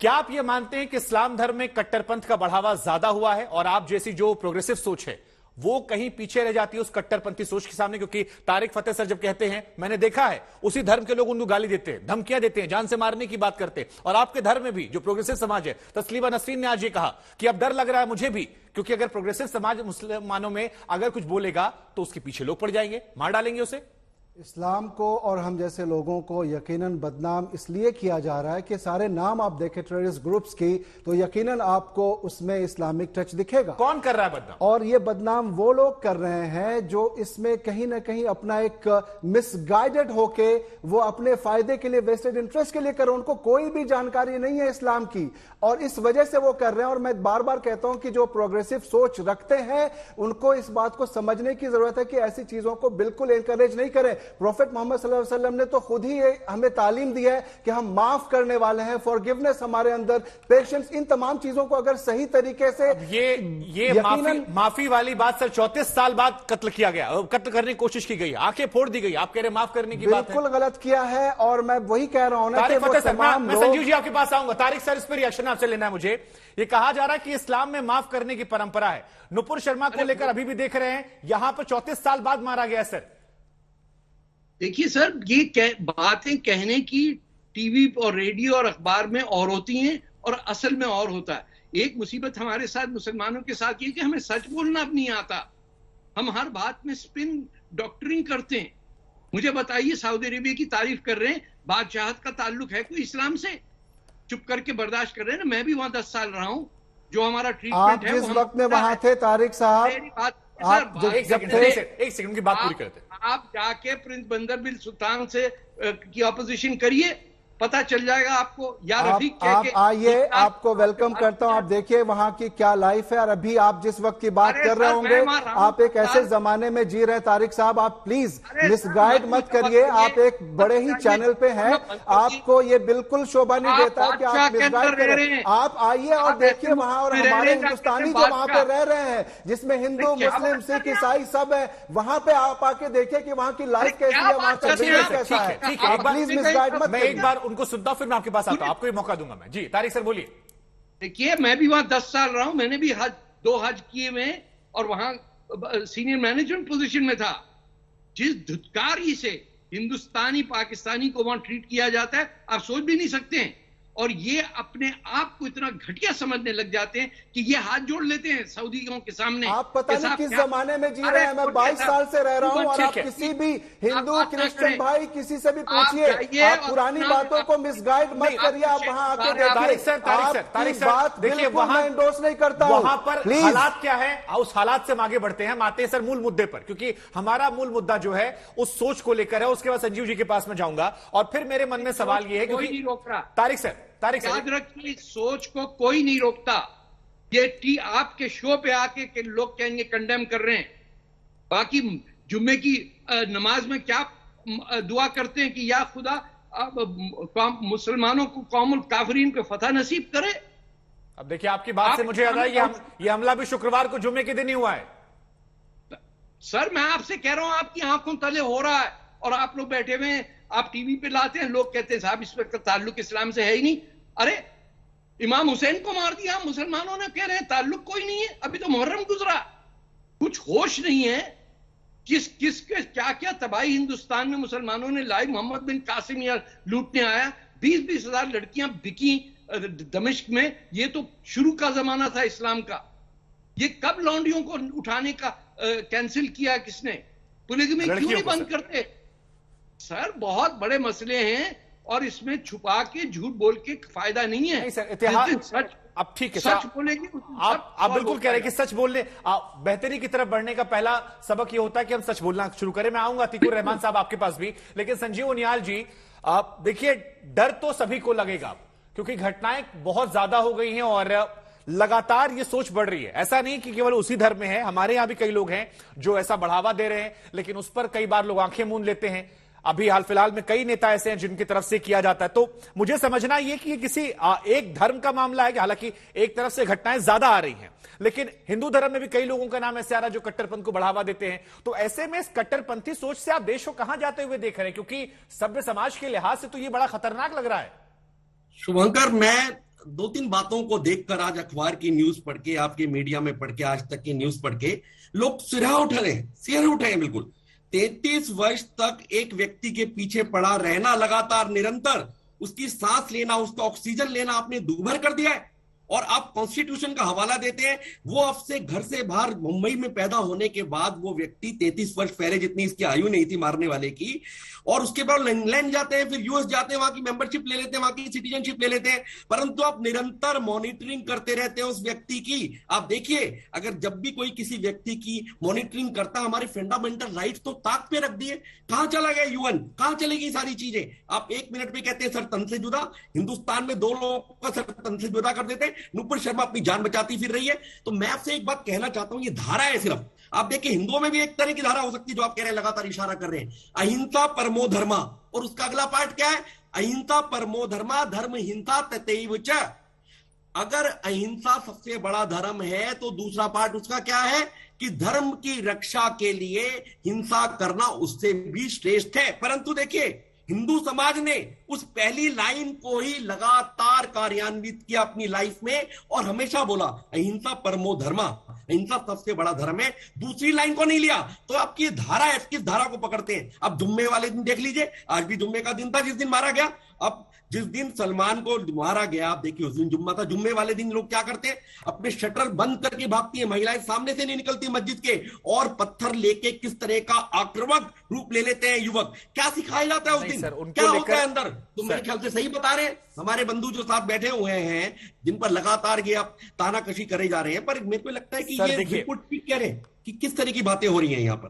क्या आप ये मानते हैं कि इस्लाम धर्म में कट्टरपंथ का बढ़ावा ज्यादा हुआ है और आप जैसी जो प्रोग्रेसिव सोच है वो कहीं पीछे रह जाती है उस कट्टरपंथी सोच के सामने? क्योंकि तारिक फतेह सर जब कहते हैं, मैंने देखा है उसी धर्म के लोग उनको गाली देते हैं, धमकियां देते हैं, जान से मारने की बात करते हैं। और आपके धर्म में भी जो प्रोग्रेसिव समाज है, तस्लीमा नसरीन ने आज ये कहा कि अब डर लग रहा है मुझे भी, क्योंकि अगर प्रोग्रेसिव समाज मुसलमानों में अगर कुछ बोलेगा तो उसके पीछे लोग पड़ जाएंगे, मार डालेंगे उसे। इस्लाम को और हम जैसे लोगों को यकीनन बदनाम इसलिए किया जा रहा है कि सारे नाम आप देखें टेररिस्ट ग्रुप्स की तो यकीनन आपको उसमें इस्लामिक टच दिखेगा। कौन कर रहा है बदनाम? और ये बदनाम वो लोग कर रहे हैं जो इसमें कहीं ना कहीं अपना एक मिसगाइडेड होके वो अपने फायदे के लिए, वेस्टेड इंटरेस्ट के लिए कर रहे हैं। उनको कोई भी जानकारी नहीं है इस्लाम की और इस वजह से वो कर रहे हैं। और मैं बार बार कहता हूं कि जो प्रोग्रेसिव सोच रखते हैं उनको इस बात को समझने की जरूरत है कि ऐसी चीजों को बिल्कुल एनकरेज नहीं करें। प्रोफेट मोहम्मद सल्लल्लाहु अलैहि वसल्लम ने तो खुद ही हमें तालीम दी है कि हम माफ करने वाले हैं, फॉरगिवनेस हमारे अंदर, पेशेंस, इन तमाम चीजों को अगर सही तरीके से ये माफी वाली बात सर 34 साल बाद कत्ल किया गया, कत्ल करने की कोशिश की गई, आंखें फोड़ दी गई, आप कह रहे माफ करने की बात है? बिल्कुल गलत किया है और मैं वही कह रहा हूं ना कि वो तमाम मैं संजीव जी आपके पास आऊंगा। तारिक सर इस पर रिएक्शन आपसे लेना है मुझे। ये कहा जा रहा है कि इस्लाम में माफ करने की परंपरा है, नुपुर शर्मा को लेकर अभी भी देख रहे हैं यहां पर 34 साल बाद मारा गया। सर देखिए सर, ये बातें कहने की टीवी और रेडियो और अखबार में और होती हैं और असल में और होता है। एक मुसीबत हमारे साथ मुसलमानों के साथ ये कि हमें सच बोलना अब नहीं आता। हम हर बात में स्पिन डॉक्टरिंग करते हैं। मुझे बताइए, सऊदी अरेबिया की तारीफ कर रहे हैं, बादशाहत का ताल्लुक है कोई इस्लाम से? चुप करके बर्दाश्त कर रहे हैं ना। मैं भी वहां 10 साल रहा हूं। जो हमारा ट्रीटमेंट है, जिस वक्त में वहां थे तारिक साहब, एक सेकंड की बात पूरी करते हैं। आप जाके प्रिंस बंदर बिन सुल्तान से की ऑपोजिशन करिए, पता चल जाएगा आपको। यार आप आइए, आपको वेलकम करता हूं। आप देखिए वहां की क्या लाइफ है। और अभी आप जिस वक्त की बात कर रहे होंगे, आप एक ऐसे जमाने में जी रहे तारिक साहब, आप प्लीज मिसगाइड मत करिए। आप एक बड़े ही चैनल पे हैं, आपको ये बिल्कुल शोभा नहीं देता कि आप मिसगाइड करें। आप आइए और देखिए वहां, और हमारे हिंदुस्तानी जो वहां पे रह रहे हैं, जिसमें हिंदू, मुस्लिम, सिख, ईसाई सब है, वहां पे आप आके देखिए कि वहां की लाइफ कैसी है, वहां का बिजनेस कैसा है। आप प्लीज मिसगाइड मत करिए। एक बार उनको सुनता हूं, फिर मैं आपके पास आता हूं, आपको ये मौका दूंगा मैं। जी तारिक सर बोलिए। देखिए, मैं भी वहां 10 साल रहा हूं। मैंने भी 2 हज किए हुए और वहां सीनियर मैनेजमेंट पोजीशन में था। जिस धुतकारी से हिंदुस्तानी पाकिस्तानी को वहां ट्रीट किया जाता है, आप सोच भी नहीं सकते हैं। और ये अपने आप को इतना घटिया समझने लग जाते हैं कि ये हाथ जोड़ लेते हैं सऊदियों के सामने। आप पता नहीं किस जमाने में जी रहे हैं। मैं 22 साल से रह रहा हूं और आप किसी भी हिंदू, क्रिश्चियन भाई किसी से भी पूछिए, आप पुरानी बातों को मिसगाइड मत करिए। आप वहां आके देखिए, तारिक बात देखिए, वहां एंडोर्स नहीं करता। वहां पर हालात क्या है, उस हालात से हम आगे बढ़ते हैं। हम आते हैं सर मूल मुद्दे पर, क्योंकि हमारा मूल मुद्दा जो है उस सोच को लेकर है। उसके बाद संजीव जी के पास में जाऊंगा और फिर मेरे मन में सवाल ये है, क्योंकि तारिक सर याद रखिए, इस सोच को कोई नहीं रोकता। ये आपके शो पे आके के लोग कहेंगे कंडेम कर रहे हैं। बाकी जुम्मे की नमाज में क्या दुआ करते हैं कि या खुदा मुसलमानों को कौमुल काफरीन को फतह नसीब करे। अब देखिए, आपकी बात से मुझे याद आया ये हमला भी शुक्रवार को जुम्मे के दिन ही हुआ है। सर मैं आपसे कह रहा हूं, आपकी आंखों तले हो रहा है और आप लोग बैठे हुए हैं, आप टीवी पे लाते हैं, लोग कहते हैं साहब इस पर ताल्लुक इस्लाम से है ही नहीं। अरे इमाम हुसैन को मार दिया मुसलमानों ने, कह रहे हैं ताल्लुक कोई नहीं है। अभी तो मुहर्रम गुजरा, कुछ होश नहीं है। किस के क्या क्या तबाही हिंदुस्तान में मुसलमानों ने लाई। मोहम्मद बिन कासिम या लूटने आया, 20-20 हजार लड़कियां बिकी दमिश्क में। ये तो शुरू का जमाना था इस्लाम का। ये कब लौंडियों को उठाने का कैंसिल किया किसने? पोलिगमी क्यों नहीं बंद करते? सर बहुत बड़े मसले हैं और इसमें छुपा के झूठ बोल के फायदा नहीं है। नहीं सर, इतिहास अब ठीक है, सच बोलेंगे। आप बिल्कुल कह रहे हैं कि सच बोलने, बेहतरी की तरफ बढ़ने का पहला सबक ये होता है कि हम सच बोलना शुरू करें। मैं आऊंगा अतीकुर रहमान साहब आपके पास भी, लेकिन संजीव उनियाल जी, आप देखिए, डर तो सभी को लगेगा क्योंकि घटनाएं बहुत ज्यादा हो गई हैं और लगातार ये सोच बढ़ रही है। ऐसा नहीं कि केवल उसी धर्म में है, हमारे यहां भी कई लोग हैं जो ऐसा बढ़ावा दे रहे हैं, लेकिन उस पर कई बार लोग आंखें मूंद लेते हैं। अभी हाल फिलहाल में कई नेता ऐसे हैं जिनकी तरफ से किया जाता है। तो मुझे समझना यह कि ये किसी एक धर्म का मामला है कि हालांकि एक तरफ से घटनाएं ज्यादा आ रही हैं, लेकिन हिंदू धर्म में भी कई लोगों का नाम ऐसे आ रहा है जो कट्टरपंथ को बढ़ावा देते हैं। तो ऐसे में इस कट्टरपंथी सोच से आप देश को कहां जाते हुए देख रहे हैं? क्योंकि सभ्य समाज के लिहाज से तो ये बड़ा खतरनाक लग रहा है। शुभंकर, मैं दो तीन बातों को देखकर आज अखबार की न्यूज पढ़ के, आपके मीडिया में पढ़ के, आज तक की न्यूज पढ़ के लोग सिर उठे हैं बिल्कुल। 33 वर्ष तक एक व्यक्ति के पीछे पड़ा रहना, लगातार निरंतर उसकी सांस लेना, उसका ऑक्सीजन लेना आपने दूभर कर दिया है। और आप कॉन्स्टिट्यूशन का हवाला देते हैं। वो आपसे घर से बाहर मुंबई में पैदा होने के बाद वो व्यक्ति 33 वर्ष पहले, जितनी इसकी आयु नहीं थी मारने वाले की, और उसके बाद इंग्लैंड जाते हैं, फिर यूएस जाते हैं, वहां की मेंबरशिप ले लेते हैं, वहां की सिटीजनशिप ले लेते हैं, परंतु आप निरंतर मॉनिटरिंग करते रहते हैं उस व्यक्ति की। आप देखिए, अगर जब भी कोई किसी व्यक्ति की मॉनिटरिंग करता, हमारे फंडामेंटल राइट्स तो ताक पे रख दिए। कहां चला गया यूएन, कहां चलेगी सारी चीजें? आप 1 मिनट में कहते हैं सर तन से जुदा, हिंदुस्तान में 2 लोगों का सर तन से जुदा कर देते हैं, नुपुर शर्मा अपनी जान बचाती फिर रही है। तो मैं आपसे एक बात कहना चाहता हूं, ये धारा है सिर्फ। आप देखिए, हिंदुओं में भी एक तरह की धारा हो सकती है जो आप कह रहे हैं, लगातार इशारा कर रहे हैं, अहिंसा परमो धर्मा, और उसका अगला पार्ट क्या है? अहिंसा परमो धर्मा धर्म हिंसा तथैव च। अगर अहिंसा सबसे बड़ा धर्म है तो दूसरा पार्ट उसका क्या है कि धर्म की रक्षा के लिए हिंसा करना उससे भी श्रेष्ठ है। परंतु देखिए, हिंदू समाज ने उस पहली लाइन को ही लगातार कार्यान्वित किया अपनी लाइफ में, और हमेशा बोला अहिंसा परमो धर्मा, अहिंसा सबसे बड़ा धर्म है। दूसरी लाइन को नहीं लिया। तो आपकी धारा है, किस धारा को पकड़ते हैं? अब जुम्मे वाले दिन देख लीजिए, आज भी जुम्मे का दिन था जिस दिन मारा गया। अब जिस दिन सलमान को मारा गया, आप देखिए उस दिन जुम्मा था। जुम्मे वाले दिन लोग क्या करते हैं? अपने शटर बंद करके भागती है, महिलाएं सामने से नहीं निकलती मस्जिद के, और पत्थर लेके किस तरह का आक्रामक रूप ले लेते हैं युवक। क्या सिखाया जाता है उस दिन? क्या होता है अंदर? तो मेरे ख्याल से सही बता रहे हैं हमारे बंधु जो साथ बैठे हुए हैं, जिन पर लगातार ये आप तानाकशी करे जा रहे हैं, पर मेरे को लगता है कि ये रिपोर्ट ठीक कह रहे हैं कि किस तरह की बातें हो रही हैं यहाँ पर।